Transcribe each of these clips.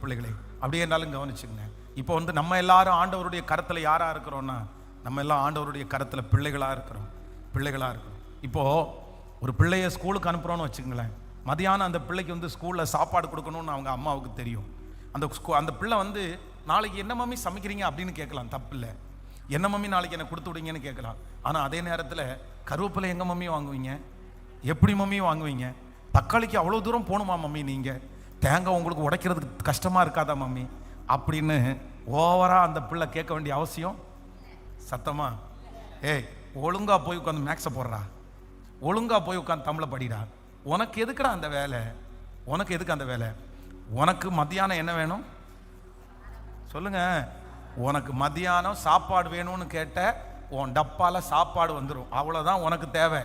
பிள்ளைகளே, அப்படியே இருந்தாலும் கவனிச்சுங்க. இப்போ வந்து நம்ம எல்லாரும் ஆண்டவருடைய கரத்தில் யாராக இருக்கிறோன்னா, நம்ம எல்லாம் ஆண்டவருடைய கரத்தில் பிள்ளைகளாக இருக்கிறோம். இப்போது ஒரு பிள்ளைய ஸ்கூலுக்கு அனுப்புகிறோன்னு வச்சுங்களேன். மதியானம் அந்த பிள்ளைக்கு வந்து ஸ்கூலில் சாப்பாடு கொடுக்கணும்னு அவங்க அம்மாவுக்கு தெரியும். அந்த பிள்ளை வந்து நாளைக்கு என்ன மம்மி சமைக்கிறீங்க அப்படின்னு கேட்கலாம், தப்பு இல்லை. என்ன மம்மி நாளைக்கு என்ன கொடுத்து விடுங்கன்னு கேட்கலாம். ஆனால் அதே நேரத்தில் கருவேப்பிலை எங்கே மம்மி வாங்குவீங்க, எப்படி மம்மி வாங்குவீங்க, தக்காளிக்கு அவ்வளோ தூரம் போகணுமா மம்மி, நீங்கள் தேங்காய் உங்களுக்கு உடைக்கிறதுக்கு கஷ்டமாக இருக்காதா மம்மி அப்படின்னு ஓவராக அந்த பிள்ளை கேட்க வேண்டிய அவசியம் சத்தமா? ஒழுங்காக போய் உட்காந்து மேக்ஸை போடுறா, ஒழுங்காக போய் உட்காந்து தமிழை படிடா, உனக்கு எதுக்குடா அந்த வேலை, உனக்கு எதுக்கு அந்த வேலை? உனக்கு மத்தியானம் என்ன வேணும் சொல்லுங்க. உனக்கு மத்தியானம் சாப்பாடு வேணும்னு கேட்ட உன் டப்பால சாப்பாடு வந்துடும், அவ்வளோதான் உனக்கு தேவை.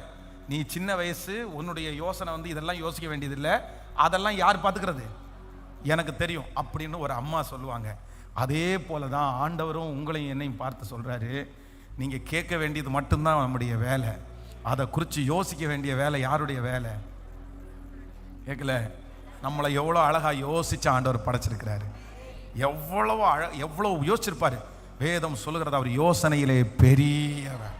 நீ சின்ன வயசு, உன்னுடைய யோசனை வந்து இதெல்லாம் யோசிக்க வேண்டியதில்லை, அதெல்லாம் யார் பார்த்துக்கிறது எனக்கு தெரியும் அப்படின்னு ஒரு அம்மா சொல்லுவாங்க. அதே போல தான் ஆண்டவரும் உங்களையும் என்னையும் பார்த்து சொல்கிறாரு, நீங்கள் கேட்க வேண்டியது மட்டும்தான் நம்முடைய வேலை, அதை குறித்து யோசிக்க வேண்டிய வேலை யாருடைய வேலை? கேட்கல? நம்மளை எவ்வளோ அழகாக யோசிச்சு ஆண்டவர் படைச்சிருக்கிறாரு, எவ்வளோ யோசிச்சிருப்பாரு. வேதம் சொல்லுகிறது அவர் யோசனையிலே பெரியவர்.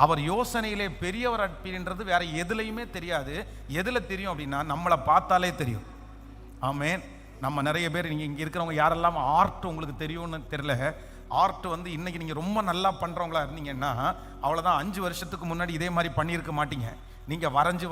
அவர் யோசனையிலே பெரியவர் அப்படின்றது வேற எதுலையுமே தெரியாது. எதில் தெரியும் அப்படின்னா நம்மளை பார்த்தாலே தெரியும். ஆமேன். நம்ம நிறைய பேர் இங்கே இருக்கிறவங்க யாரெல்லாம் ஆர்ட் உங்களுக்கு தெரியும்னு தெரியல. ஆர்ட் வந்து இன்னைக்கு நீங்கள் ரொம்ப நல்லா பண்ணுறவங்களா இருந்தீங்கன்னா அவ்வளோதான், 5 வருஷத்துக்கு முன்னாடி இதே மாதிரி பண்ணியிருக்க மாட்டீங்க. நீங்கள் வரைஞ்சி